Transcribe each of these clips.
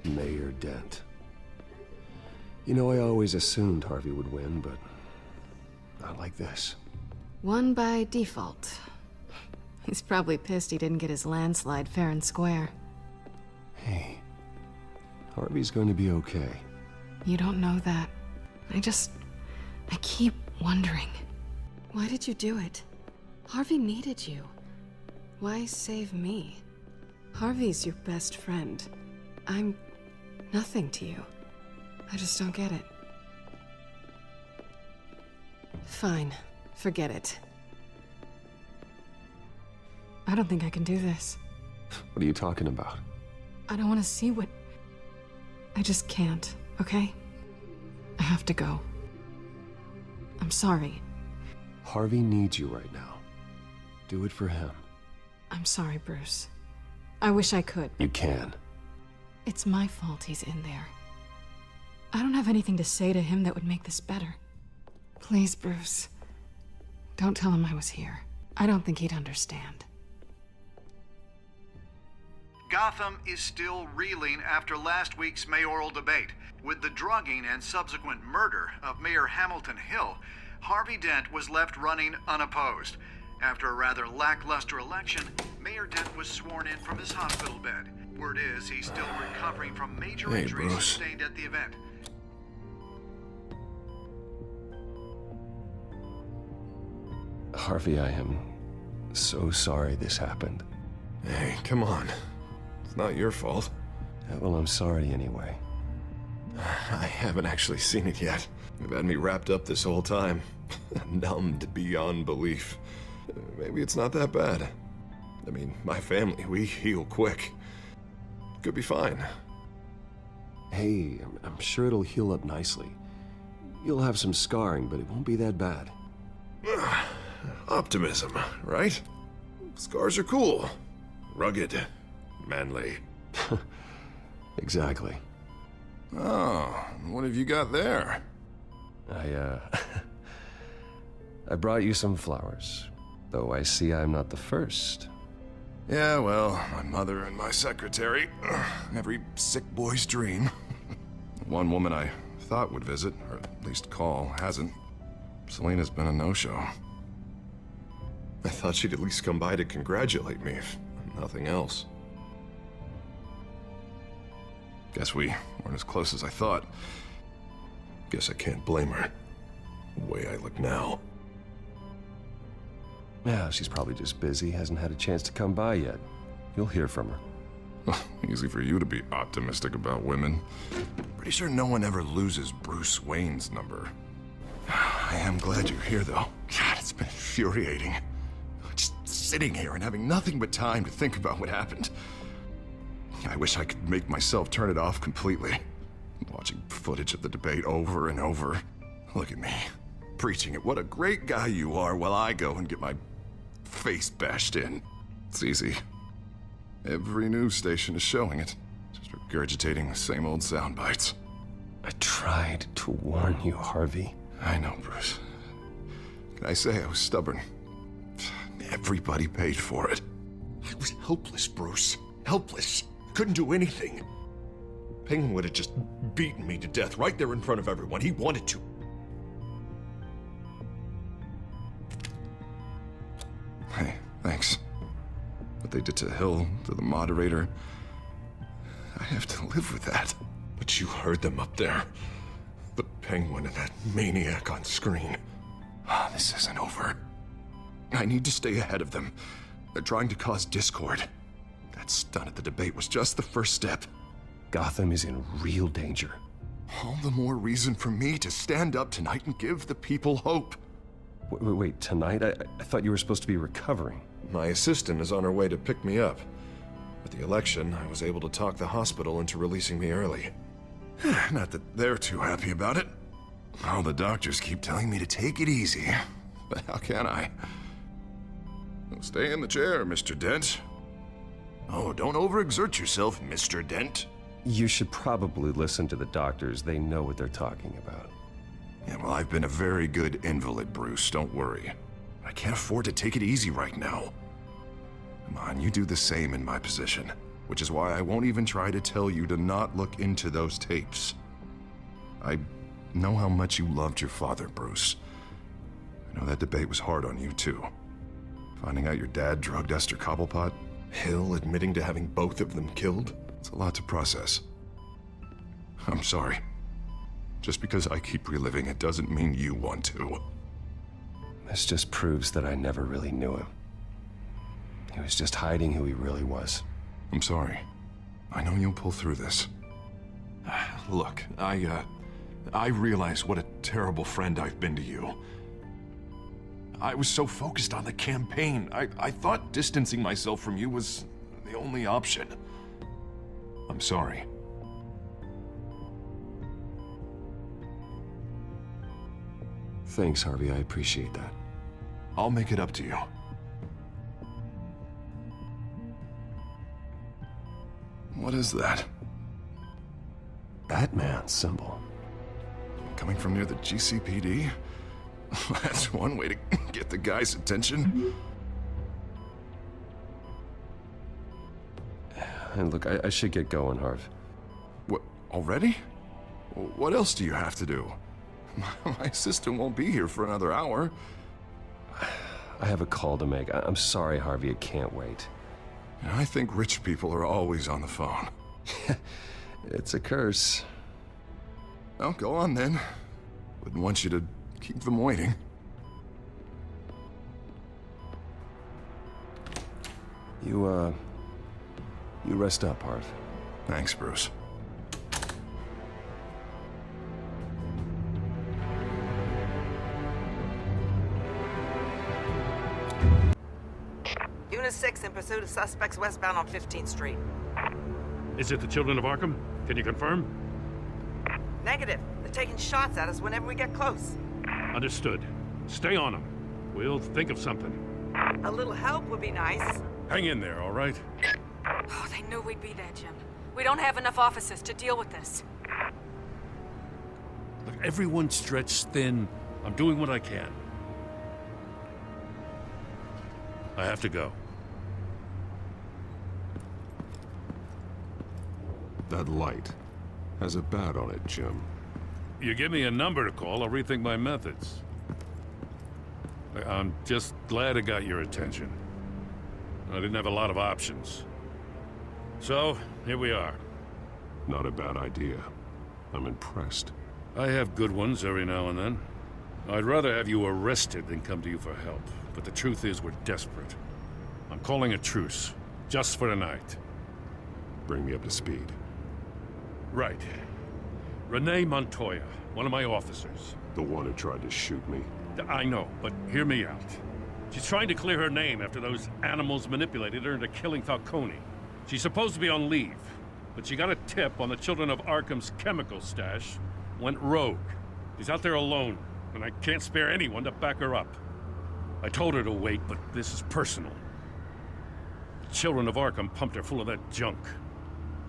Mayor Dent. You know, I always assumed Harvey would win, but not like this. Won by default. He's probably pissed he didn't get his landslide fair and square. Hey, Harvey's going to be okay. You don't know that. I keep wondering. Why did you do it? Harvey needed you. Why save me? Harvey's your best friend. I'm nothing to you. I just don't get it. Fine. Forget it. I don't think I can do this. What are you talking about? I don't want to see what... I just can't, okay? I have to go. I'm sorry. Harvey needs you right now. Do it for him. I'm sorry, Bruce. I wish I could. You can. It's my fault he's in there. I don't have anything to say to him that would make this better. Please, Bruce. Don't tell him I was here. I don't think he'd understand. Gotham is still reeling after last week's mayoral debate. With the drugging and subsequent murder of Mayor Hamilton Hill, Harvey Dent was left running unopposed. After a rather lackluster election, Mayor Dent was sworn in from his hospital bed. Word is he's still recovering from major injuries sustained at the event. Harvey, I am so sorry this happened. Hey, come on. It's not your fault. Yeah, well, I'm sorry anyway. I haven't actually seen it yet. You've had me wrapped up this whole time. Numbed beyond belief. Maybe it's not that bad. I mean, my family, we heal quick. Could be fine. Hey, I'm sure it'll heal up nicely. You'll have some scarring, but it won't be that bad. Optimism, right? Scars are cool. Rugged. Manly. Exactly. Oh, what have you got there? I brought you some flowers. Though I see I'm not the first. Yeah, well, my mother and my secretary. Every sick boy's dream. One woman I thought would visit, or at least call, hasn't. Selena's been a no-show. I thought she'd at least come by to congratulate me, if nothing else. Guess we weren't as close as I thought. Guess I can't blame her. The way I look now. Yeah, she's probably just busy, hasn't had a chance to come by yet. You'll hear from her. Easy for you to be optimistic about women. Pretty sure no one ever loses Bruce Wayne's number. I am glad you're here, though. God, it's been infuriating. Just sitting here and having nothing but time to think about what happened. I wish I could make myself turn it off completely. Watching footage of the debate over and over. Look at me, preaching at what a great guy you are while I go and get my face bashed in. It's easy. Every news station is showing it. Just regurgitating the same old sound bites. I tried to warn you, Harvey. I know, Bruce. Can I say I was stubborn? Everybody paid for it. I was helpless, Bruce. Helpless. Couldn't do anything. Penguin would have just beaten me to death right there in front of everyone. He wanted to. Hey, thanks. What they did to Hill, to the moderator, I have to live with that. But you heard them up there. The Penguin and that maniac on screen. This isn't over. I need to stay ahead of them. They're trying to cause discord. That stunt at the debate was just the first step. Gotham is in real danger. All the more reason for me to stand up tonight and give the people hope. Wait, tonight? I thought you were supposed to be recovering. My assistant is on her way to pick me up. With the election, I was able to talk the hospital into releasing me early. Not that they're too happy about it. All the doctors keep telling me to take it easy. But how can I? Stay in the chair, Mr. Dent. Oh, don't overexert yourself, Mr. Dent. You should probably listen to the doctors. They know what they're talking about. Yeah, well, I've been a very good invalid, Bruce. Don't worry. I can't afford to take it easy right now. Come on, you do the same in my position. which is why I won't even try to tell you to not look into those tapes. I know how much you loved your father, Bruce. I know that debate was hard on you, too. Finding out your dad drugged Esther Cobblepot, Hill admitting to having both of them killed, it's a lot to process. I'm sorry. Just because I keep reliving it doesn't mean you want to. This just proves that I never really knew him. He was just hiding who he really was. I'm sorry. I know you'll pull through this. Look, I realize what a terrible friend I've been to you. I was so focused on the campaign. I thought distancing myself from you was the only option. I'm sorry. Thanks, Harvey. I appreciate that. I'll make it up to you. What is that? BatMan symbol. Coming from near the GCPD? That's one way to get the guy's attention. And look, I should get going, Harv. What, already? What else do you have to do? My assistant won't be here for another hour. I have a call to make. I'm sorry, Harvey. It can't wait. I think rich people are always on the phone. It's a curse. Well, go on then. Wouldn't want you to keep them waiting. You rest up, Harv. Thanks, Bruce. Unit 6 in pursuit of suspects westbound on 15th Street. Is it the Children of Arkham? Can you confirm? Negative. They're taking shots at us whenever we get close. Understood. Stay on them. We'll think of something. A little help would be nice. Hang in there, all right? Oh, they knew we'd be there, Jim. We don't have enough officers to deal with this. Look, everyone's stretched thin. I'm doing what I can. I have to go. That light has a bat on it, Jim. You give me a number to call, I'll rethink my methods. I'm just glad it got your attention. I didn't have a lot of options. So, here we are. Not a bad idea. I'm impressed. I have good ones every now and then. I'd rather have you arrested than come to you for help. But the truth is, we're desperate. I'm calling a truce, just for tonight. Bring me up to speed. Right. Renee Montoya, one of my officers. The one who tried to shoot me. I know, but hear me out. She's trying to clear her name after those animals manipulated her into killing Falcone. She's supposed to be on leave, but she got a tip on the Children of Arkham's chemical stash, went rogue. She's out there alone, and I can't spare anyone to back her up. I told her to wait, but this is personal. The Children of Arkham pumped her full of that junk.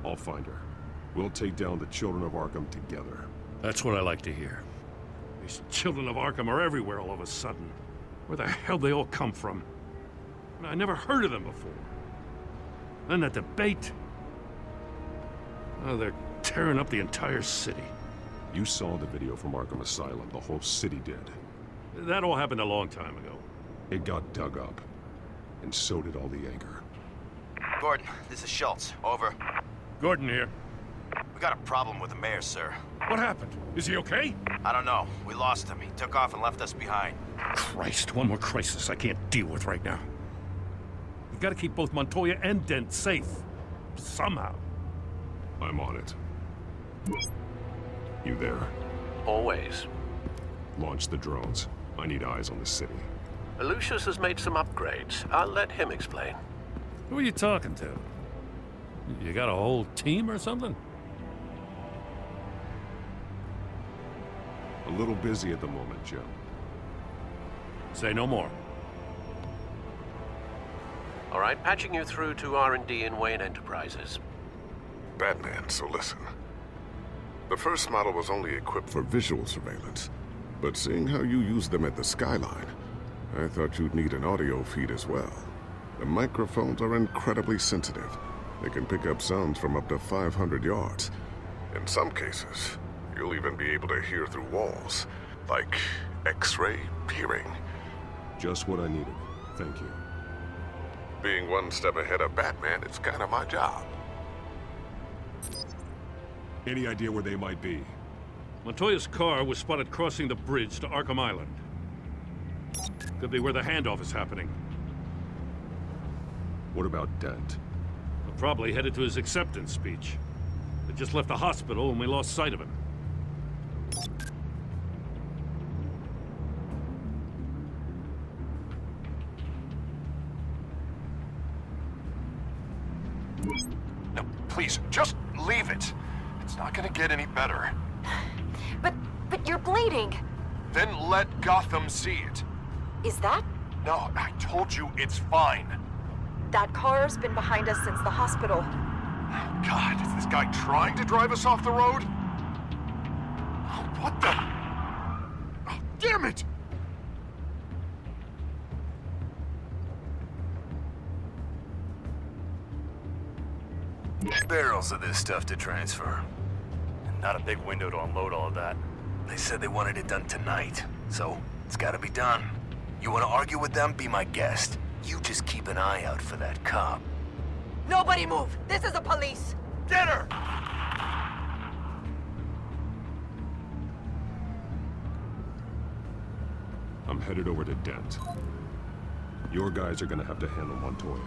I'll find her. We'll take down the Children of Arkham together. That's what I like to hear. These Children of Arkham are everywhere all of a sudden. Where the hell they all come from? I never heard of them before. Then that debate. Oh, they're tearing up the entire city. You saw the video from Arkham Asylum. The whole city did. That all happened a long time ago. It got dug up. And so did all the anger. Gordon, this is Schultz. Over. Gordon here. We got a problem with the mayor, sir. What happened? Is he okay? I don't know. We lost him. He took off and left us behind. Christ, one more crisis I can't deal with right now. We've got to keep both Montoya and Dent safe. Somehow. I'm on it. You there? Always. Launch the drones. I need eyes on the city. Lucius has made some upgrades. I'll let him explain. Who are you talking to? You got a whole team or something? A little busy at the moment, Jim. Say no more. All right, patching you through to R&D in Wayne Enterprises. BatMan, so listen. The first model was only equipped for visual surveillance, but seeing how you use them at the skyline, I thought you'd need an audio feed as well. The microphones are incredibly sensitive, They can pick up sounds from up to 500 yards. In some cases, you'll even be able to hear through walls, like X-ray peering. Just what I needed. Thank you. Being one step ahead of Batman, it's kind of my job. Any idea where they might be? Montoya's car was spotted crossing the bridge to Arkham Island. Could be where the handoff is happening. What about Dent? Probably headed to his acceptance speech. They just left the hospital and we lost sight of him. No, please, just leave it. It's not gonna get any better. But you're bleeding. Then let Gotham see it. Is that? No, I told you it's fine. That car's been behind us since the hospital. God, is this guy trying to drive us off the road? Oh, what the? Oh, damn it! Barrels of this stuff to transfer. And not a big window to unload all of that. They said they wanted it done tonight, so it's gotta be done. You wanna argue with them? Be my guest. You just keep an eye out for that cop. Nobody move! This is the police! Get her! I'm headed over to Dent. Your guys are gonna have to handle Montoya.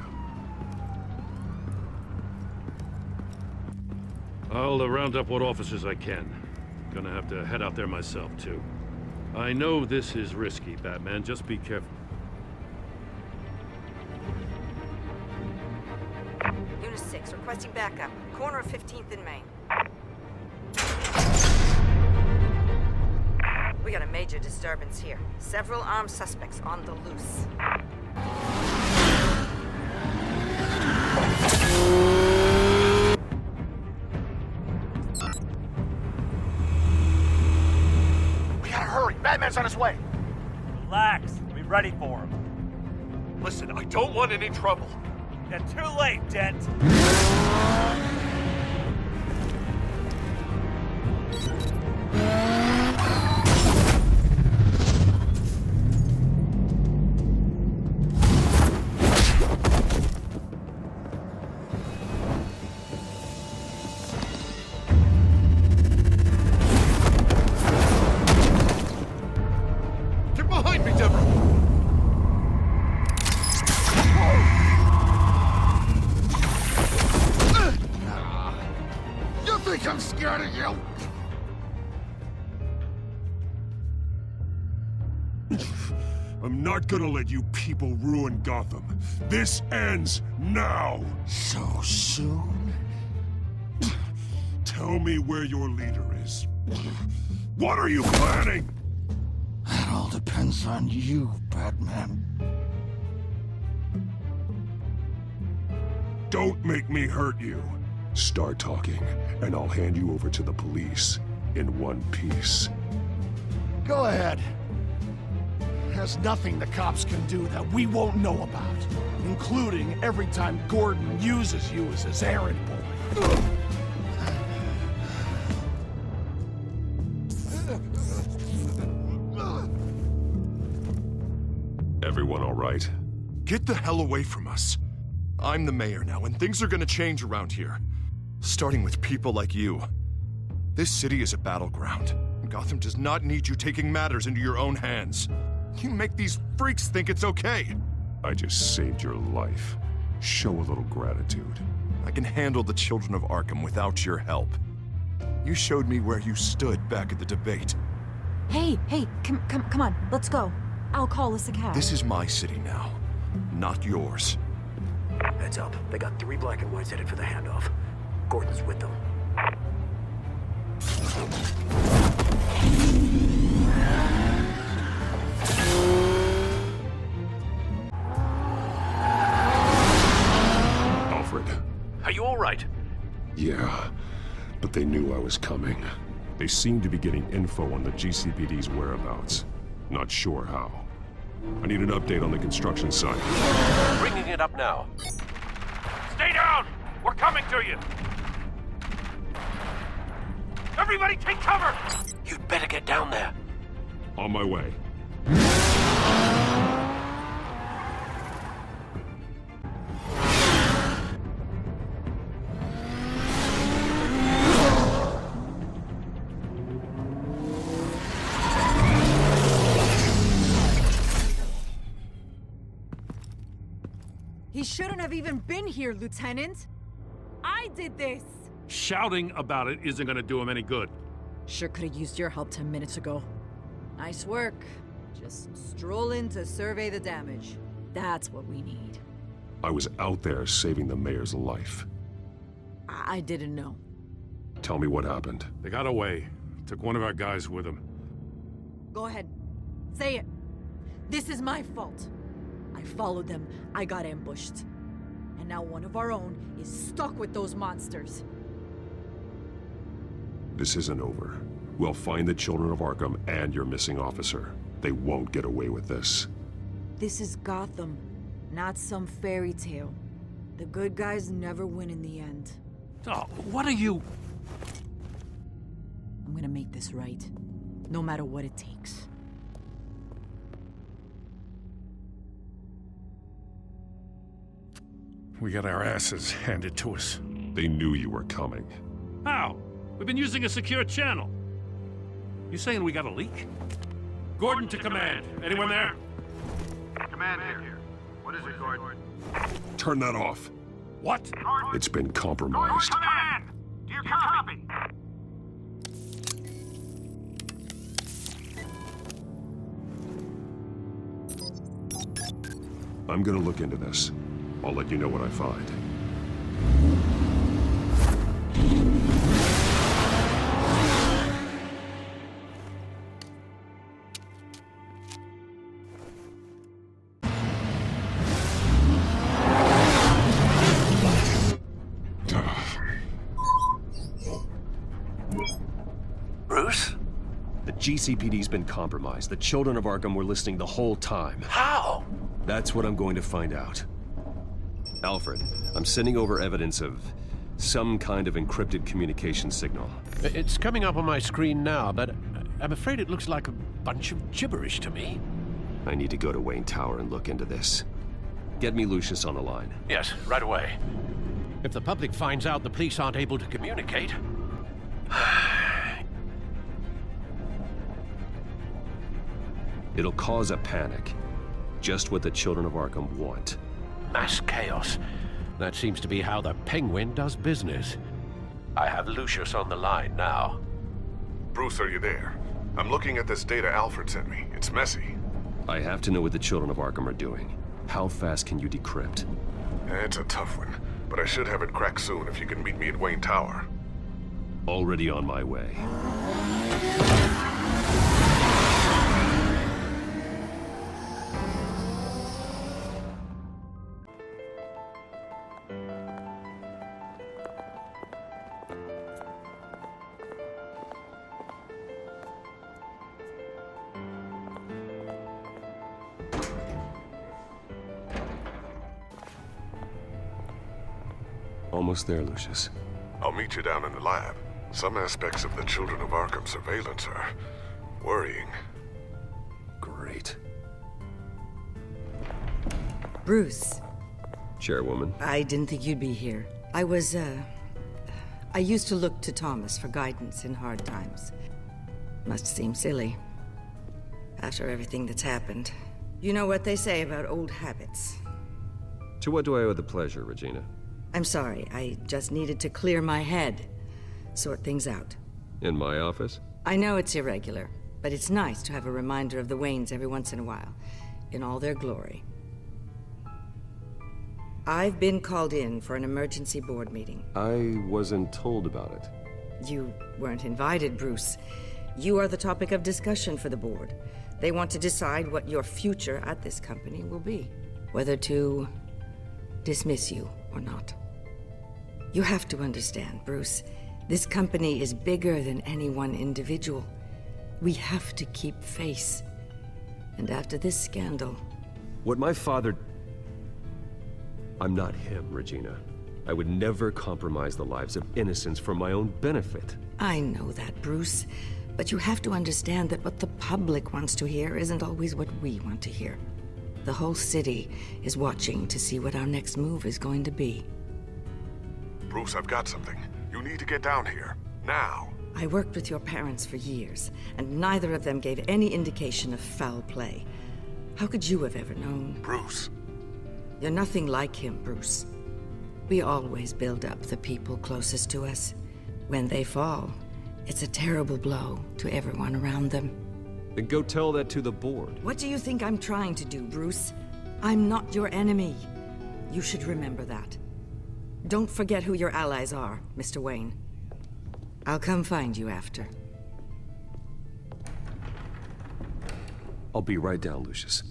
I'll round up what officers I can. Gonna have to head out there myself, too. I know this is risky, Batman. Just be careful. Unit 6, requesting backup. Corner of 15th and Main. We got a major disturbance here. Several armed suspects on the loose. We gotta hurry. Batman's on his way. Relax. Be ready for him. Listen, I don't want any trouble. You're too late, Dent. Get behind me, Deborah! You think I'm scared of you? I'm not gonna let you people ruin Gotham. This ends now! So soon? Tell me where your leader is. What are you planning? That all depends on you, Batman. Don't make me hurt you. Start talking, and I'll hand you over to the police in one piece. Go ahead. There's nothing the cops can do that we won't know about, including every time Gordon uses you as his errand boy. Everyone all right? Get the hell away from us. I'm the mayor now, and things are gonna change around here. Starting with people like you. This city is a battleground. Gotham does not need you taking matters into your own hands. You make these freaks think it's okay. I just saved your life. Show a little gratitude. I can handle the children of Arkham without your help. You showed me where you stood back at the debate. Hey, come on, let's go. I'll call us a cab. This is my city now, not yours. Heads up. They got 3 black and whites headed for the handoff. Gordon's with them. Alfred. Are you all right? Yeah, but they knew I was coming. They seem to be getting info on the GCPD's whereabouts. Not sure how. I need an update on the construction site. Bringing it up now. Stay down! We're coming to you! Everybody take cover! You'd better get down there. On my way. He shouldn't have even been here, Lieutenant. I did this. Shouting about it isn't gonna do him any good. Sure could have used your help 10 minutes ago. Nice work. Just stroll in to survey the damage. That's what we need. I was out there saving the mayor's life. I didn't know. Tell me what happened. They got away. Took one of our guys with them. Go ahead. Say it. This is my fault. I followed them. I got ambushed. And now one of our own is stuck with those monsters. This isn't over. We'll find the children of Arkham and your missing officer. They won't get away with this. This is Gotham, not some fairy tale. The good guys never win in the end. Oh, what are you... I'm gonna make this right, no matter what it takes. We got our asses handed to us. They knew you were coming. How? We've been using a secure channel. You saying we got a leak? Gordon to command. Anyone there? Command here. What is it, Gordon? Turn that off. What? It's been compromised. Command! Do you copy? I'm gonna look into this. I'll let you know what I find. Bruce? The GCPD's been compromised. The children of Arkham were listening the whole time. How? That's what I'm going to find out. Alfred, I'm sending over evidence of some kind of encrypted communication signal. It's coming up on my screen now, but I'm afraid it looks like a bunch of gibberish to me. I need to go to Wayne Tower and look into this. Get me Lucius on the line. Yes, right away. If the public finds out the police aren't able to communicate... It'll cause a panic. Just what the children of Arkham want. Mass chaos. That seems to be how the Penguin does business. I have Lucius on the line now. Bruce, are you there? I'm looking at this data Alfred sent me. It's messy. I have to know what the children of Arkham are doing. How fast can you decrypt? It's a tough one, but I should have it cracked soon if you can meet me at Wayne Tower. Already on my way. Almost there, Lucius. I'll meet you down in the lab. Some aspects of the Children of Arkham surveillance are worrying. Great. Bruce. Chairwoman. I didn't think you'd be here. I used to look to Thomas for guidance in hard times. Must seem silly. After everything that's happened. You know what they say about old habits. To what do I owe the pleasure, Regina? I'm sorry, I just needed to clear my head. Sort things out. In my office? I know it's irregular, but it's nice to have a reminder of the Waynes every once in a while, in all their glory. I've been called in for an emergency board meeting. I wasn't told about it. You weren't invited, Bruce. You are the topic of discussion for the board. They want to decide what your future at this company will be. Whether to dismiss you or not. You have to understand, Bruce. This company is bigger than any one individual. We have to keep face. And after this scandal... What my father... I'm not him, Regina. I would never compromise the lives of innocents for my own benefit. I know that, Bruce. But you have to understand that what the public wants to hear isn't always what we want to hear. The whole city is watching to see what our next move is going to be. Bruce, I've got something. You need to get down here. Now. I worked with your parents for years, and neither of them gave any indication of foul play. How could you have ever known? Bruce. You're nothing like him, Bruce. We always build up the people closest to us. When they fall, it's a terrible blow to everyone around them. Then go tell that to the board. What do you think I'm trying to do, Bruce? I'm not your enemy. You should remember that. Don't forget who your allies are, Mr. Wayne. I'll come find you after. I'll be right down, Lucius.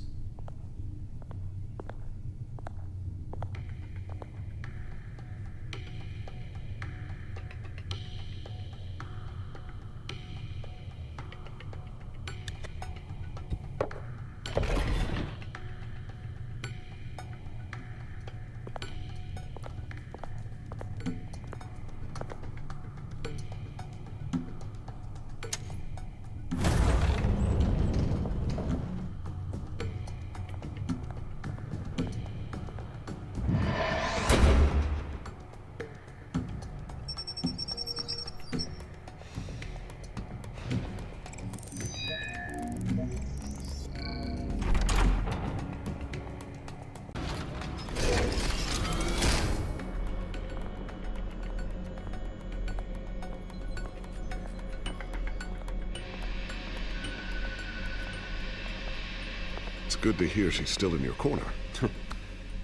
It's good to hear she's still in your corner.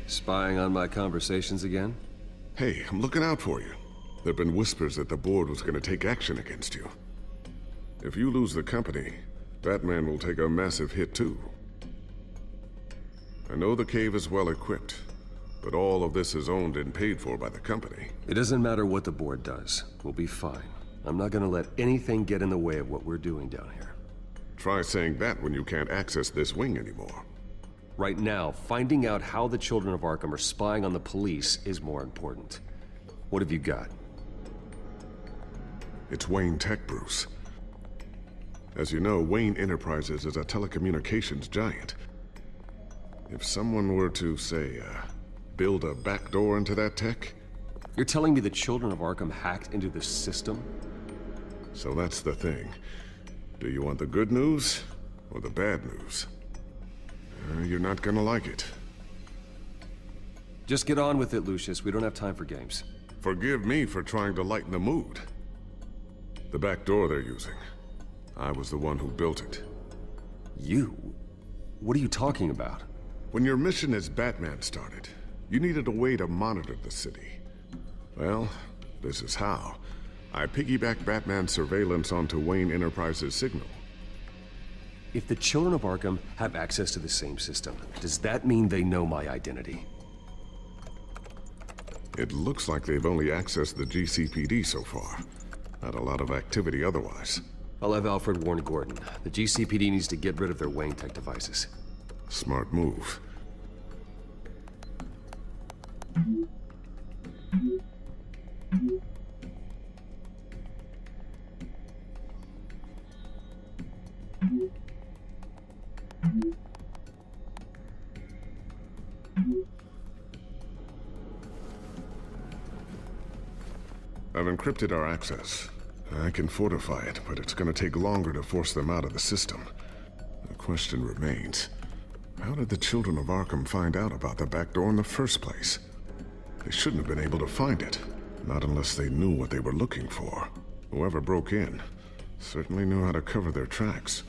Spying on my conversations again? Hey, I'm looking out for you. There've been whispers that the board was going to take action against you. If you lose the company, BatMan will take a massive hit too. I know the cave is well equipped, but all of this is owned and paid for by the company. It doesn't matter what the board does. We'll be fine. I'm not gonna let anything get in the way of what we're doing down here. Try saying that when you can't access this wing anymore. Right now, finding out how the Children of Arkham are spying on the police is more important. What have you got? It's Wayne Tech, Bruce. As you know, Wayne Enterprises is a telecommunications giant. If someone were to, say, build a backdoor into that tech... You're telling me the Children of Arkham hacked into this system? So that's the thing. Do you want the good news or the bad news? You're not gonna like it. Just get on with it, Lucius. We don't have time for games. Forgive me for trying to lighten the mood. The back door they're using. I was the one who built it. You? What are you talking about? When your mission as BatMan started, you needed a way to monitor the city. Well, this is how. I piggybacked BatMan's surveillance onto Wayne Enterprises' signal. If the Children of Arkham have access to the same system, does that mean they know my identity? It looks like they've only accessed the GCPD so far. Not a lot of activity otherwise. I'll have Alfred warn Gordon. The GCPD needs to get rid of their Wayne Tech devices. Smart move. I've encrypted our access. I can fortify it, but it's gonna take longer to force them out of the system. The question remains, how did the Children of Arkham find out about the back door in the first place? They shouldn't have been able to find it, not unless they knew what they were looking for. Whoever broke in certainly knew how to cover their tracks.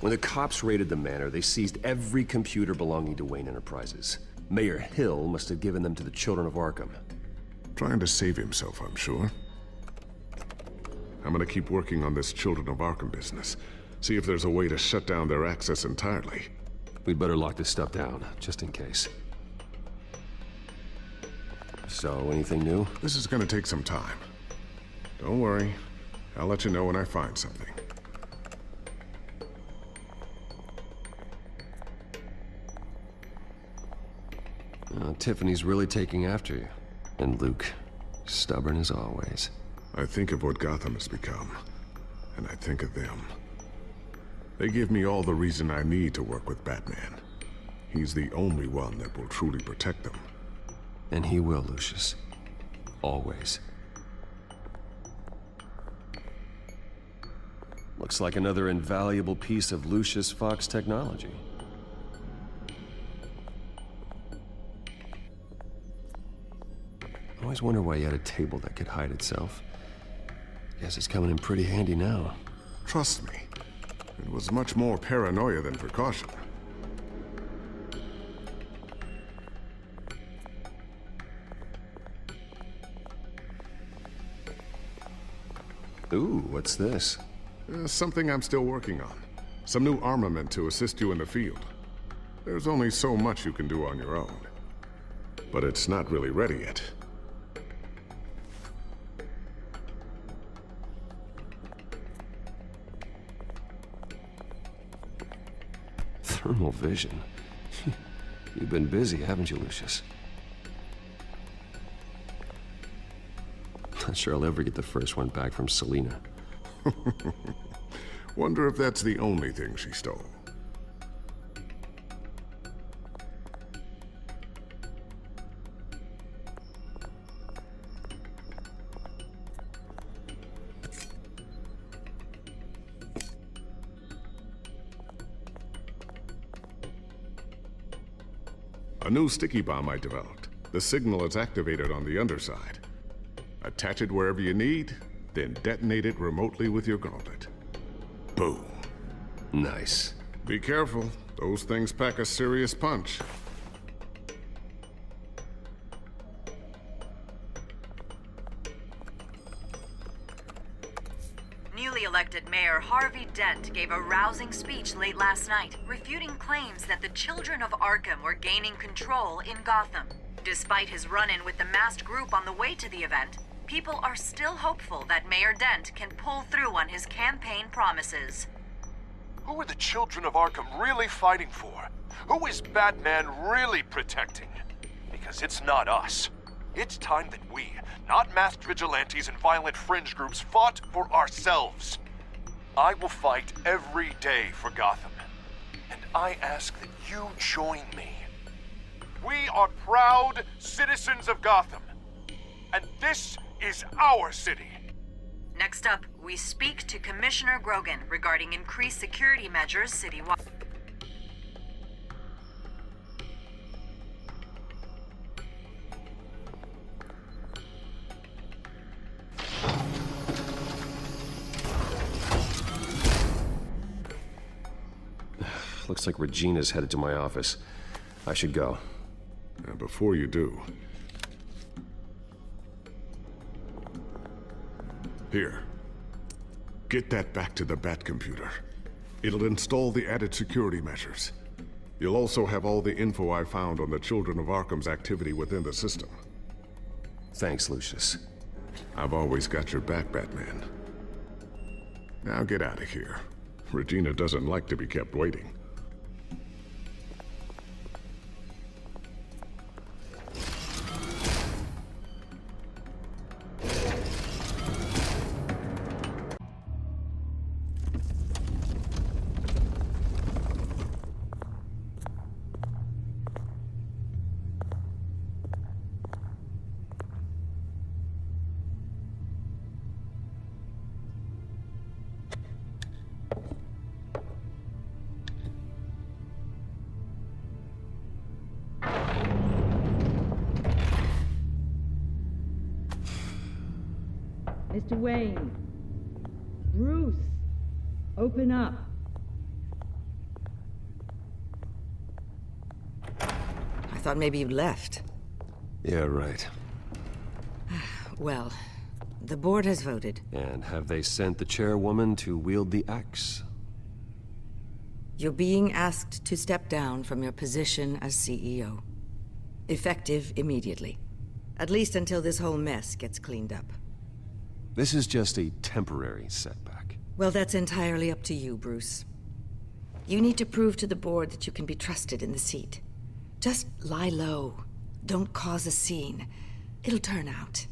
When the cops raided the manor, they seized every computer belonging to Wayne Enterprises. Mayor Hill must have given them to the Children of Arkham. Trying to save himself, I'm sure. I'm gonna keep working on this Children of Arkham business. See if there's a way to shut down their access entirely. We'd better lock this stuff down, just in case. So, anything new? This is gonna take some time. Don't worry. I'll let you know when I find something. Tiffany's really taking after you. And Luke, stubborn as always. I think of what Gotham has become, and I think of them. They give me all the reason I need to work with Batman. He's the only one that will truly protect them. And he will, Lucius. Always. Looks like another invaluable piece of Lucius Fox technology. I always wonder why he had a table that could hide itself. Guess it's coming in pretty handy now. Trust me, it was much more paranoia than precaution. Ooh, what's this? Something I'm still working on. Some new armament to assist you in the field. There's only so much you can do on your own. But it's not really ready yet. Thermal vision. You've been busy, haven't you, Lucius? Not sure I'll ever get the first one back from Selina. Wonder if that's the only thing she stole. A new sticky bomb I developed. The signal is activated on the underside. Attach it wherever you need, then detonate it remotely with your gauntlet. Boom. Nice. Be careful. Those things pack a serious punch. Newly elected Mayor Harvey Dent gave a rousing speech late last night, refuting claims that the children of Arkham were gaining control in Gotham. Despite his run-in with the masked group on the way to the event, people are still hopeful that Mayor Dent can pull through on his campaign promises. Who are the children of Arkham really fighting for? Who is Batman really protecting? Because it's not us. It's time that we, not masked vigilantes and violent fringe groups, fought for ourselves. I will fight every day for Gotham. And I ask that you join me. We are proud citizens of Gotham. And this is our city. Next up, we speak to Commissioner Grogan regarding increased security measures citywide. Looks like Regina's headed to my office. I should go. Before you do... Here. Get that back to the Bat computer. It'll install the added security measures. You'll also have all the info I found on the Children of Arkham's activity within the system. Thanks, Lucius. I've always got your back, Batman. Now get out of here. Regina doesn't like to be kept waiting. Mr. Wayne. Bruce. Open up. I thought maybe you'd left. Yeah, right. Well, the board has voted. And have they sent the chairwoman to wield the axe? You're being asked to step down from your position as CEO. Effective immediately. At least until this whole mess gets cleaned up. This is just a temporary setback. Well, that's entirely up to you, Bruce. You need to prove to the board that you can be trusted in the seat. Just lie low. Don't cause a scene. It'll turn out.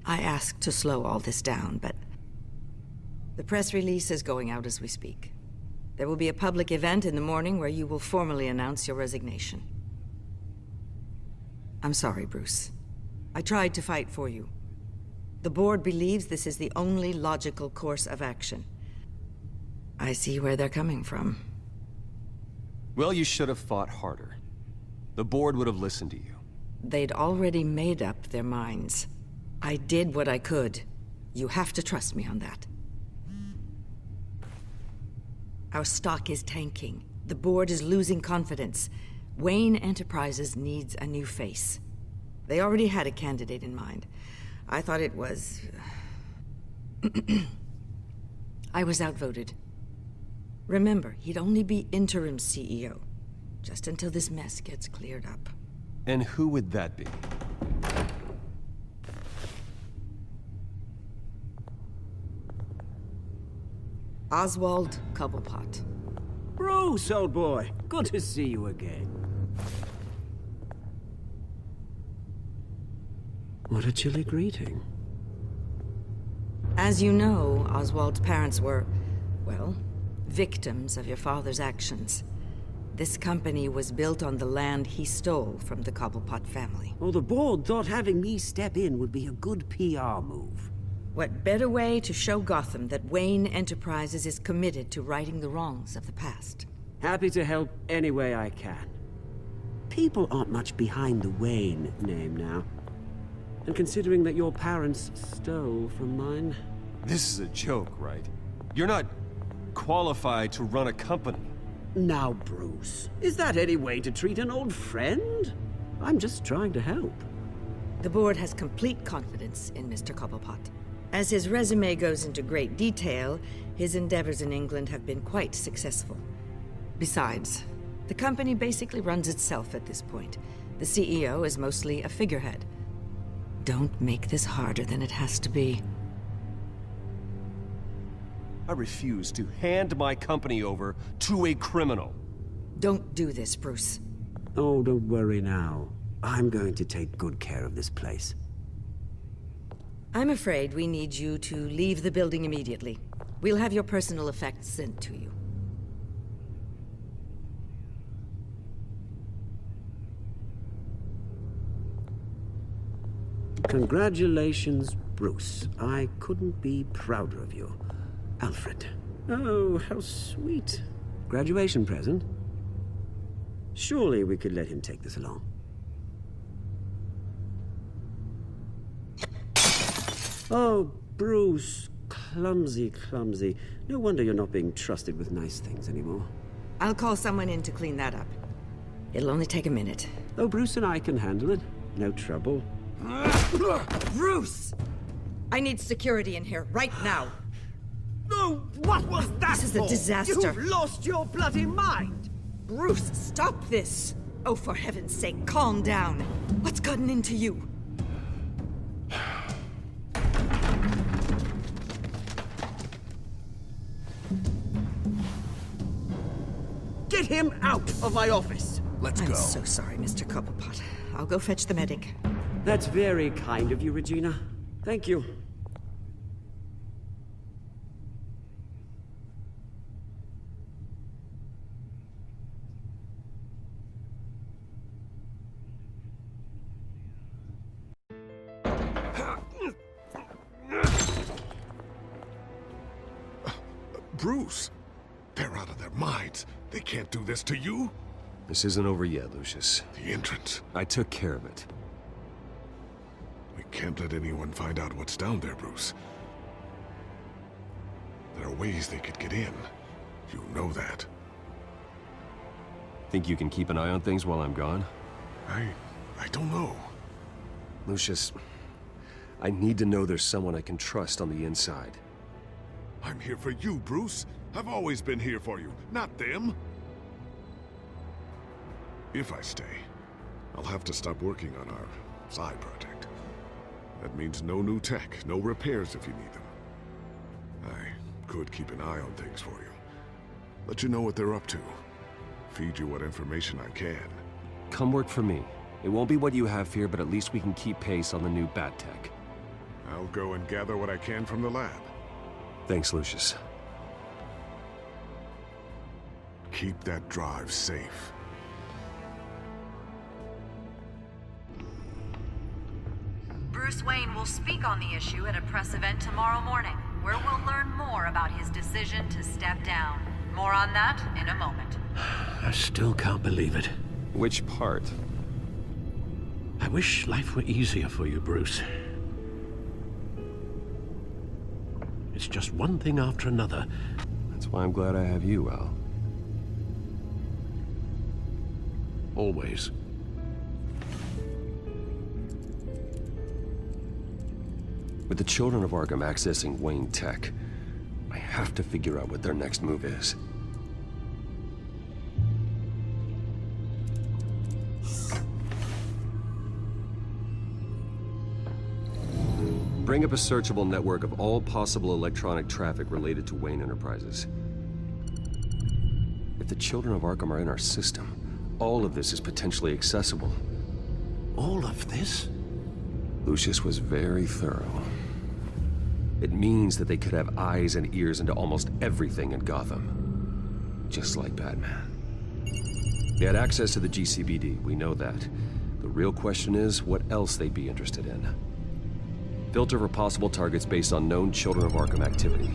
I asked to slow all this down, but the press release is going out as we speak. There will be a public event in the morning where you will formally announce your resignation. I'm sorry, Bruce. I tried to fight for you. The board believes this is the only logical course of action. I see where they're coming from. Well, you should have fought harder. The board would have listened to you. They'd already made up their minds. I did what I could. You have to trust me on that. Our stock is tanking. The board is losing confidence. Wayne Enterprises needs a new face. They already had a candidate in mind. I thought it was... I was outvoted. Remember, he'd only be interim CEO, just until this mess gets cleared up. And who would that be? Oswald Cobblepot. Bruce, old boy. Good to see you again. What a chilly greeting. As you know, Oswald's parents were, well, victims of your father's actions. This company was built on the land he stole from the Cobblepot family. Well, the board thought having me step in would be a good PR move. What better way to show Gotham that Wayne Enterprises is committed to righting the wrongs of the past? Happy to help any way I can. People aren't much behind the Wayne name now. And considering that your parents stole from mine... This is a joke, right? You're not qualified to run a company. Now, Bruce, is that any way to treat an old friend? I'm just trying to help. The board has complete confidence in Mr. Cobblepot. As his resume goes into great detail, his endeavors in England have been quite successful. Besides, the company basically runs itself at this point. The CEO is mostly a figurehead. Don't make this harder than it has to be. I refuse to hand my company over to a criminal. Don't do this, Bruce. Oh, don't worry now. I'm going to take good care of this place. I'm afraid we need you to leave the building immediately. We'll have your personal effects sent to you. Congratulations, Bruce. I couldn't be prouder of you. Alfred. Oh, how sweet. Graduation present? Surely we could let him take this along. Oh, Bruce. Clumsy, clumsy. No wonder you're not being trusted with nice things anymore. I'll call someone in to clean that up. It'll only take a minute. Oh, Bruce and I can handle it. No trouble. Bruce! I need security in here, right now. No, what was that This is a disaster. You've lost your bloody mind! Bruce, stop this! Oh, for heaven's sake, calm down. What's gotten into you? Get him out of my office! Let's I'm go. so sorry, Mr. Cobblepot. I'll go fetch the medic. That's very kind of you, Regina. Thank you. Bruce, they're out of their minds. They can't do this to you. This isn't over yet, Lucius. The entrance. I took care of it. We can't let anyone find out what's down there, Bruce. There are ways they could get in. You know that. Think you can keep an eye on things while I'm gone? I don't know. Lucius, I need to know there's someone I can trust on the inside. I'm here for you, Bruce. I've always been here for you, not them. If I stay, I'll have to stop working on our side project. That means no new tech, no repairs if you need them. I could keep an eye on things for you. Let you know what they're up to. Feed you what information I can. Come work for me. It won't be what you have here, but at least we can keep pace on the new bat tech. I'll go and gather what I can from the lab. Thanks, Lucius. Keep that drive safe. Bruce Wayne will speak on the issue at a press event tomorrow morning, where we'll learn more about his decision to step down. More on that in a moment. I still can't believe it. Which part? I wish life were easier for you, Bruce. It's just one thing after another. That's why I'm glad I have you, Al. Always. With the children of Arkham accessing Wayne Tech, I have to figure out what their next move is. Bring up a searchable network of all possible electronic traffic related to Wayne Enterprises. If the children of Arkham are in our system, all of this is potentially accessible. All of this? Lucius was very thorough. It means that they could have eyes and ears into almost everything in Gotham. Just like BatMan. They had access to the GCPD, we know that. The real question is, what else they'd be interested in. Filter for possible targets based on known Children of Arkham activity.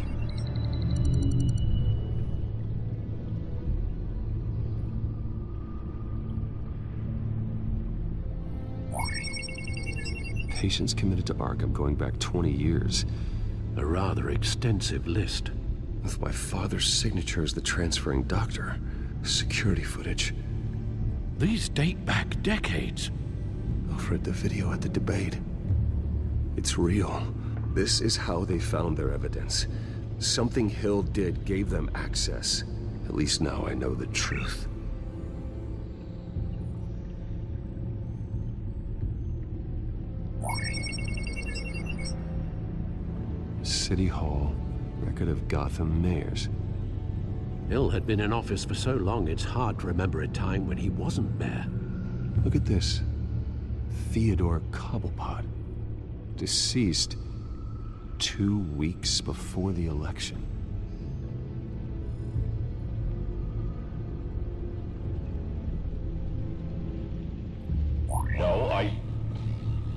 Patients committed to Arkham going back 20 years. A rather extensive list. With my father's signature as the transferring doctor. Security footage. These date back decades. Alfred, the video at the debate. It's real. This is how they found their evidence. Something Hill did gave them access. At least now I know the truth. City Hall, record of Gotham mayors. Hill had been in office for so long, it's hard to remember a time when he wasn't mayor. Look at this. Theodore Cobblepot. Deceased 2 weeks before the election. No,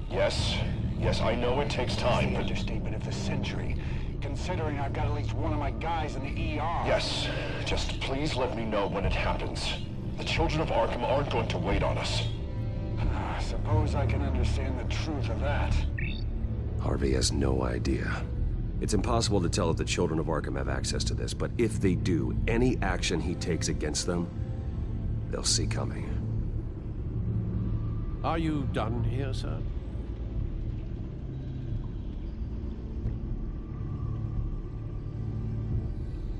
Yes, I know it takes time, The but... understatement of the century, considering I've got at least one of my guys in the ER. Yes, just please let me know when it happens. The children of Arkham aren't going to wait on us. I suppose I can understand the truth of that. Harvey has no idea. It's impossible to tell if the children of Arkham have access to this, but if they do, any action he takes against them, they'll see coming. Are you done here, sir?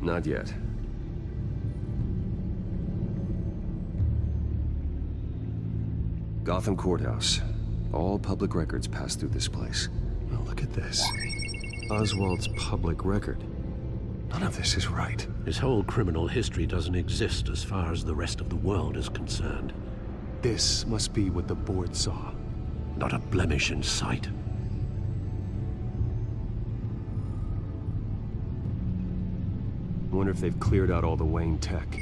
Not yet. Gotham Courthouse. All public records pass through this place. Now look at this. Oswald's public record. None of this is right. His whole criminal history doesn't exist as far as the rest of the world is concerned. This must be what the board saw. Not a blemish in sight. I wonder if they've cleared out all the Wayne tech.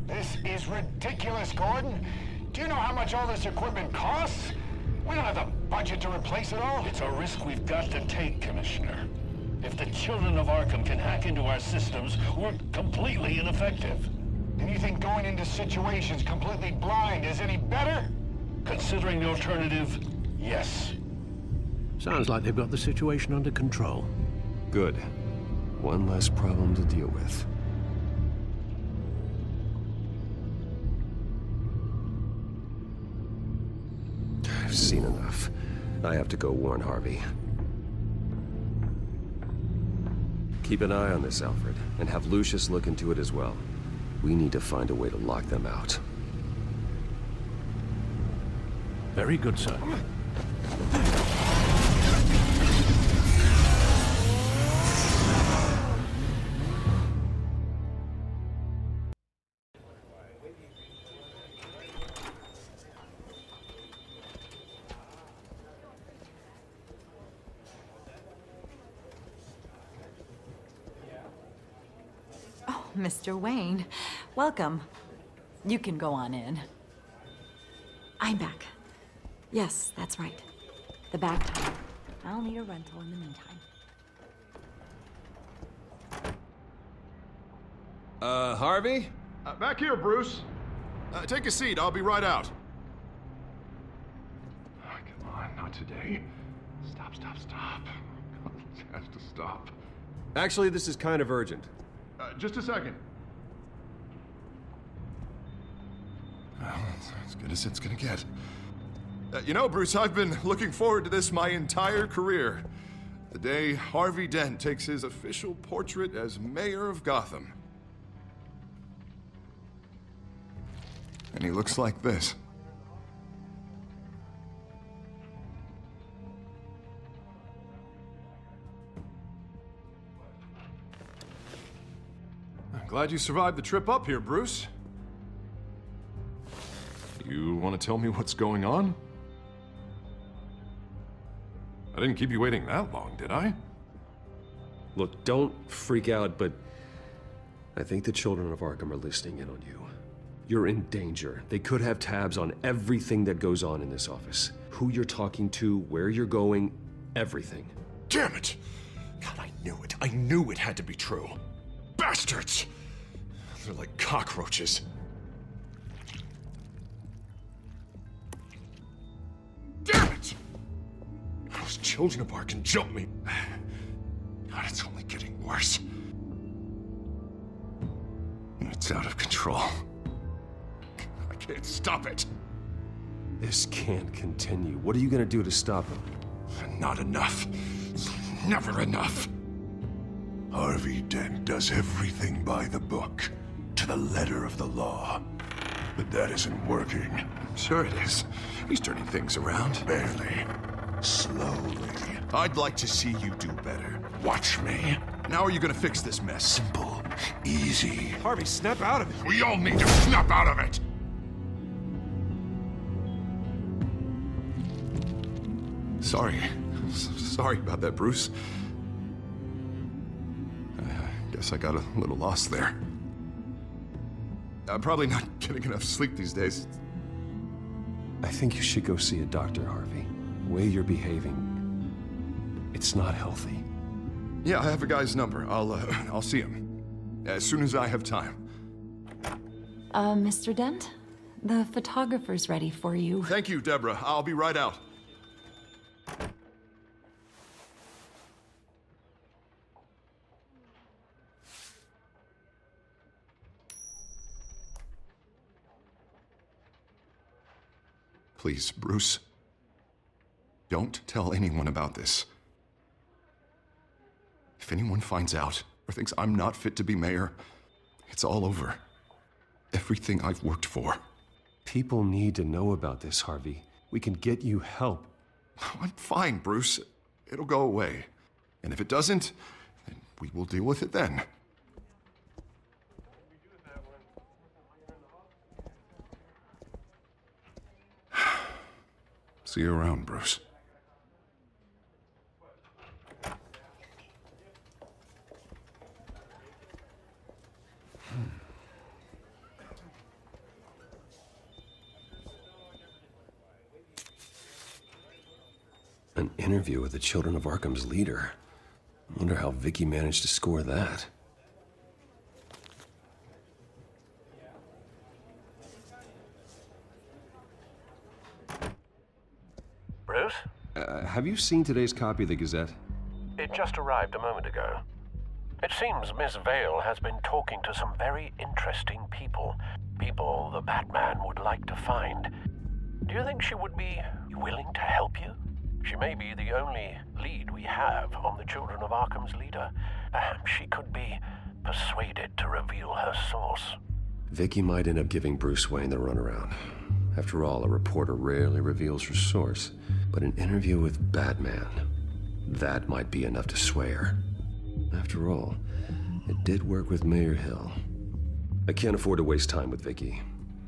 This is ridiculous, Gordon. Do you know how much all this equipment costs? We don't have the budget to replace it all. It's a risk we've got to take, Commissioner. If the children of Arkham can hack into our systems, we're completely ineffective. And you think going into situations completely blind is any better? Considering the alternative, yes. Sounds like they've got the situation under control. Good. One less problem to deal with. I've seen enough. I have to go warn Harvey. Keep an eye on this, Alfred, and have Lucius look into it as well. We need to find a way to lock them out. Very good, sir. Mr. Wayne, welcome. You can go on in. I'm back. Yes, that's right. The back time. I'll need a rental in the meantime. Harvey? Back here, Bruce. Take a seat. I'll be right out. Oh, come on, not today. Stop. God, this has to stop. Actually, this is kind of urgent. Just a second. Well, that's as good as it's gonna get. You know, Bruce, I've been looking forward to this my entire career. The day Harvey Dent takes his official portrait as mayor of Gotham. And he looks like this. I'm glad you survived the trip up here, Bruce. You want to tell me what's going on? I didn't keep you waiting that long, did I? Look, don't freak out, but I think the children of Arkham are listening in on you. You're in danger. They could have tabs on everything that goes on in this office. Who you're talking to, where you're going, everything. Damn it! God, I knew it. I knew it had to be true. Bastards! They're like cockroaches. Damn it! Those children of Arkham jumped me. God, it's only getting worse. It's out of control. I can't stop it. This can't continue. What are you gonna do to stop him? Not enough. Never enough. Harvey Dent does everything by the book, to the letter of the law. But that isn't working. Sure it is. He's turning things around. Barely. Slowly. I'd like to see you do better. Watch me. Now are you gonna fix this mess? Simple. Easy. Harvey, snap out of it. We all need to snap out of it! Sorry. Sorry about that, Bruce. I guess I got a little lost there. I'm probably not getting enough sleep these days. I think you should go see a doctor, Harvey. The way you're behaving, it's not healthy. Yeah, I have a guy's number. I'll see him as soon as I have time. Mr. Dent? The photographer's ready for you. Thank you, Deborah. I'll be right out. Please, Bruce. Don't tell anyone about this. If anyone finds out or thinks I'm not fit to be mayor, it's all over. Everything I've worked for. People need to know about this, Harvey. We can get you help. I'm fine, Bruce. It'll go away. And if it doesn't, then we will deal with it then. See you around, Bruce. An interview with the Children of Arkham's leader. I wonder how Vicky managed to score that. Bruce? Have you seen today's copy of the Gazette? It just arrived a moment ago. It seems Miss Vale has been talking to some very interesting people. People the BatMan would like to find. Do you think she would be willing to help you? She may be the only lead we have on the Children of Arkham's leader. Perhaps she could be persuaded to reveal her source. Vicky might end up giving Bruce Wayne the runaround. After all, a reporter rarely reveals her source. But an interview with BatMan, that might be enough to sway her. After all, it did work with Mayor Hill. I can't afford to waste time with Vicky.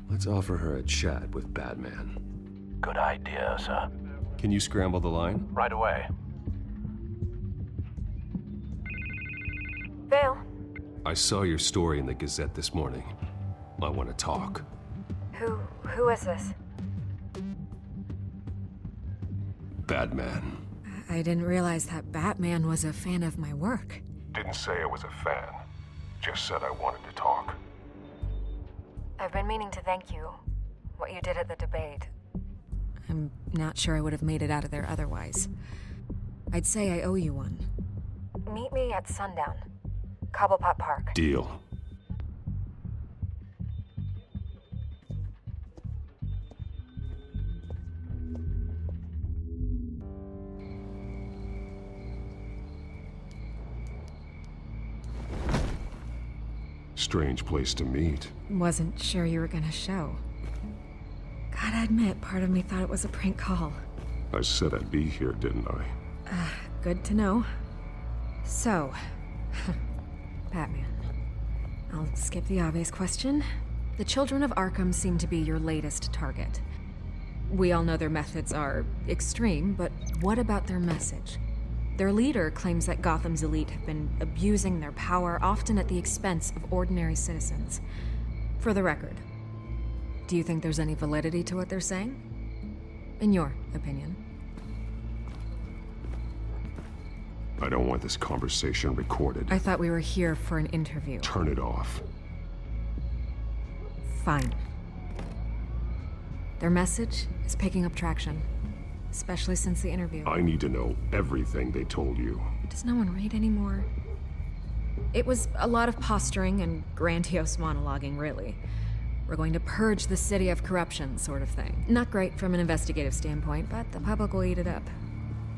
Let's offer her a chat with BatMan. Good idea, sir. Can you scramble the line? Right away. Vale. I saw your story in the Gazette this morning. I want to talk. Who is this? BatMan. I didn't realize that BatMan was a fan of my work. Didn't say I was a fan. Just said I wanted to talk. I've been meaning to thank you. What you did at the debate. I'm not sure I would have made it out of there otherwise. I'd say I owe you one. Meet me at sundown. Cobblepot Park. Deal. Strange place to meet. Wasn't sure you were gonna show. Gotta admit, part of me thought it was a prank call. I said I'd be here, didn't I? Good to know. So, BatMan. I'll skip the obvious question. The children of Arkham seem to be your latest target. We all know their methods are extreme, but what about their message? Their leader claims that Gotham's elite have been abusing their power, often at the expense of ordinary citizens. For the record, do you think there's any validity to what they're saying? In your opinion? I don't want this conversation recorded. I thought we were here for an interview. Turn it off. Fine. Their message is picking up traction, especially since the interview. I need to know everything they told you. Does no one read anymore? It was a lot of posturing and grandiose monologuing, really. We're going to purge the city of corruption, sort of thing. Not great from an investigative standpoint, but the public will eat it up.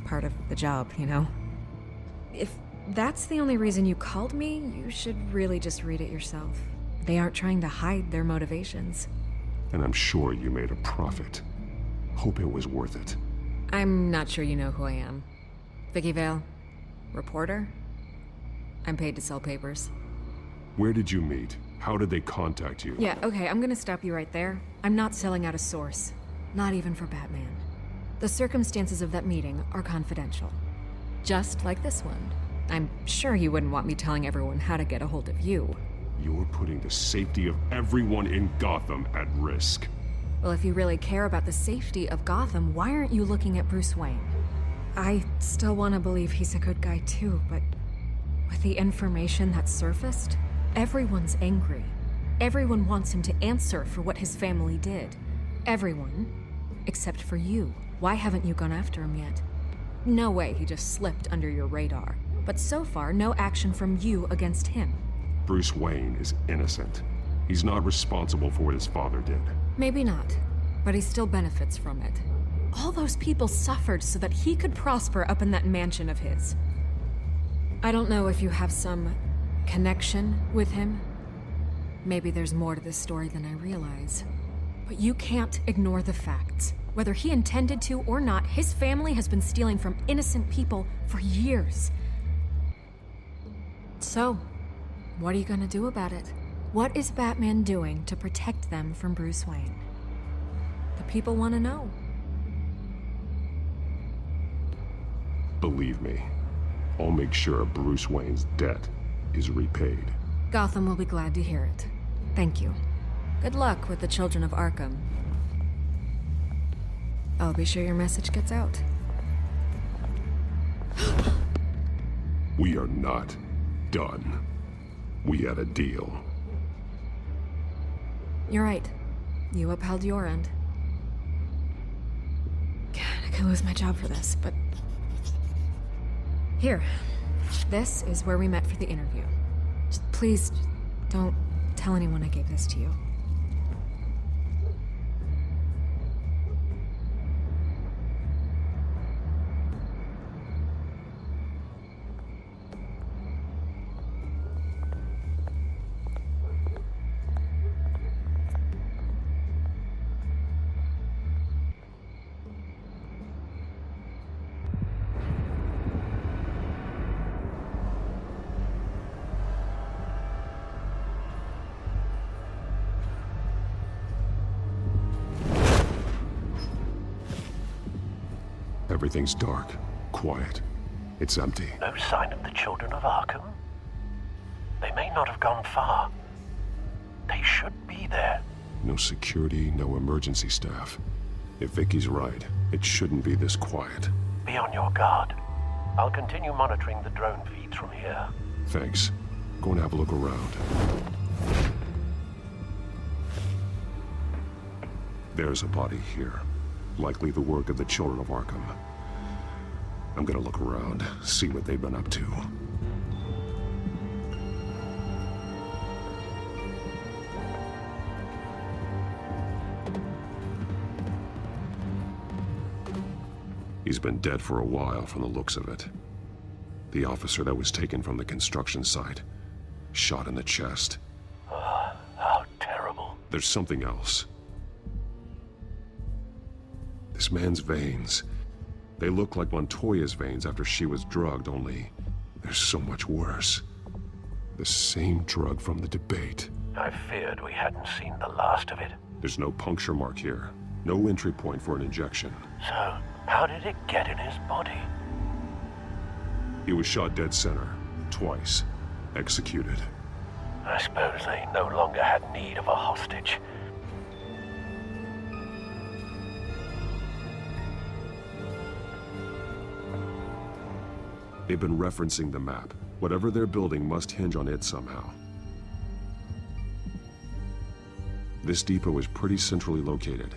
Part of the job, you know? If that's the only reason you called me, you should really just read it yourself. They aren't trying to hide their motivations. And I'm sure you made a profit. Hope it was worth it. I'm not sure you know who I am. Vicky Vale, reporter. I'm paid to sell papers. Where did you meet? How did they contact you? Yeah, okay, I'm gonna stop you right there. I'm not selling out a source. Not even for BatMan. The circumstances of that meeting are confidential. Just like this one. I'm sure you wouldn't want me telling everyone how to get a hold of you. You're putting the safety of everyone in Gotham at risk. Well, if you really care about the safety of Gotham, why aren't you looking at Bruce Wayne? I still want to believe he's a good guy too, but with the information that surfaced, everyone's angry. Everyone wants him to answer for what his family did. Everyone, except for you. Why haven't you gone after him yet? No way he just slipped under your radar. But so far, no action from you against him. Bruce Wayne is innocent. He's not responsible for what his father did. Maybe not, but he still benefits from it. All those people suffered so that he could prosper up in that mansion of his. I don't know if you have some connection with him. Maybe there's more to this story than I realize. But you can't ignore the facts. Whether he intended to or not, his family has been stealing from innocent people for years. So, what are you gonna do about it? What is BatMan doing to protect them from Bruce Wayne? The people want to know. Believe me, I'll make sure Bruce Wayne's debt is repaid. Gotham will be glad to hear it. Thank you. Good luck with the children of Arkham. I'll be sure your message gets out. We are not done. We had a deal. You're right. You upheld your end. God, I could lose my job for this, but... Here. This is where we met for the interview. Just please, don't tell anyone I gave this to you. Everything's dark, quiet. It's empty. No sign of the children of Arkham? They may not have gone far. They should be there. No security, no emergency staff. If Vicky's right, it shouldn't be this quiet. Be on your guard. I'll continue monitoring the drone feeds from here. Thanks. Go and have a look around. There's a body here. Likely the work of the Children of Arkham. I'm gonna look around, see what they've been up to. He's been dead for a while from the looks of it. The officer that was taken from the construction site. Shot in the chest. How terrible. There's something else. This man's veins. They look like Montoya's veins after she was drugged, only they're so much worse. The same drug from the debate. I feared we hadn't seen the last of it. There's no puncture mark here. No entry point for an injection. So, how did it get in his body? He was shot dead center. Twice. Executed. I suppose they no longer had need of a hostage. They've been referencing the map. Whatever they're building must hinge on it somehow. This depot is pretty centrally located.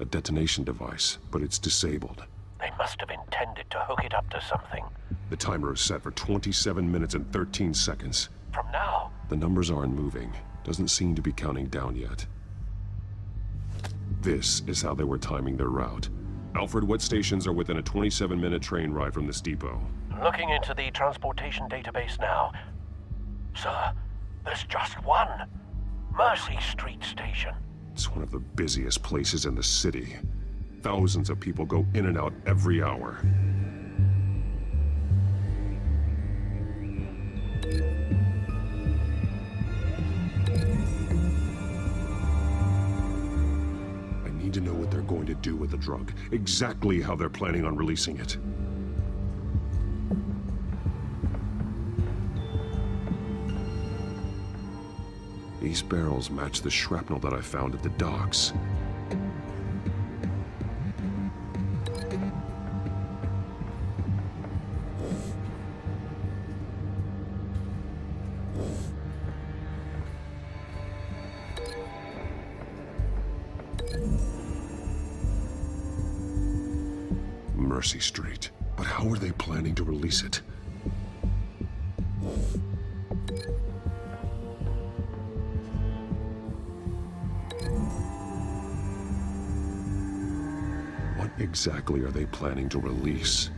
A detonation device, but it's disabled. They must have intended to hook it up to something. The timer is set for 27 minutes and 13 seconds. From now? The numbers aren't moving. Doesn't seem to be counting down yet. This is how they were timing their route. Alfred, what stations are within a 27-minute train ride from this depot? Looking into the transportation database now. Sir, there's just one. Mercy Street Station. It's one of the busiest places in the city. Thousands of people go in and out every hour. I need to know what they're going to do with the drug. Exactly how they're planning on releasing it. These barrels match the shrapnel that I found at the docks. Mercy Street. But how are they planning to release it? What exactly are they planning to release?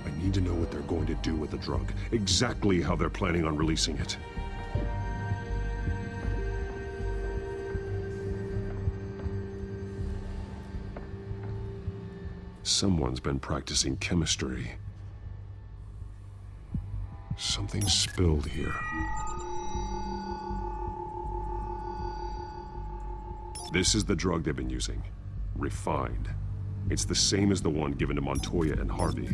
I need to know what they're going to do with the drug. Exactly how they're planning on releasing it. Someone's been practicing chemistry. Something's spilled here. This is the drug they've been using. Refined. It's the same as the one given to Montoya and Harvey.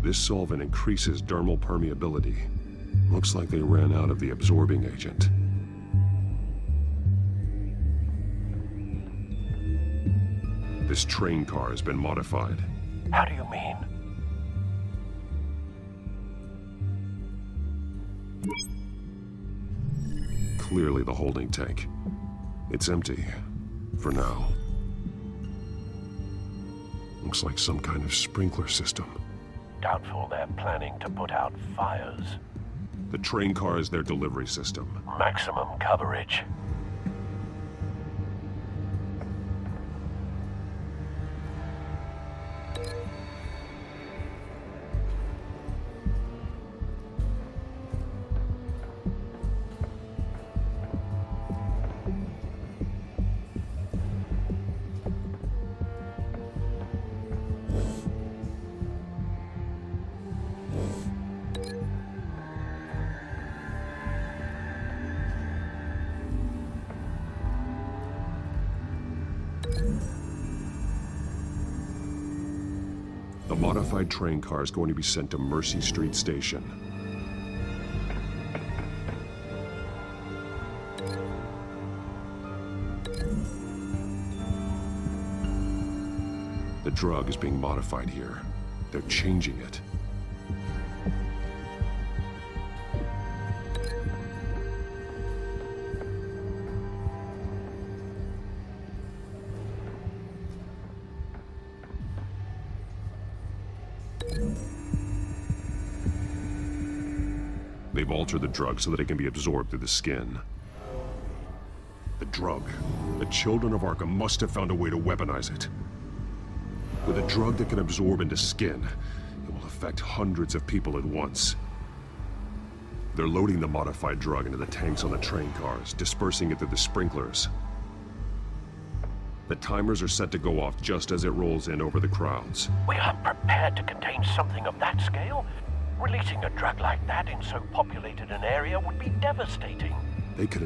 This solvent increases dermal permeability. Looks like they ran out of the absorbing agent. This train car has been modified. How do you mean? Clearly the holding tank. It's empty. For now. Looks like some kind of sprinkler system. Doubtful they're planning to put out fires. The train car is their delivery system. Maximum coverage. The modified train car is going to be sent to Mercy Street Station. The drug is being modified here. They're changing it. They've altered the drug so that it can be absorbed through the skin. The drug. The children of Arkham must have found a way to weaponize it. With a drug that can absorb into skin, it will affect hundreds of people at once. They're loading the modified drug into the tanks on the train cars, dispersing it through the sprinklers. The timers are set to go off just as it rolls in over the crowds. We aren't prepared to contain something of that scale. Releasing a drug like that in so populated an area would be devastating. They could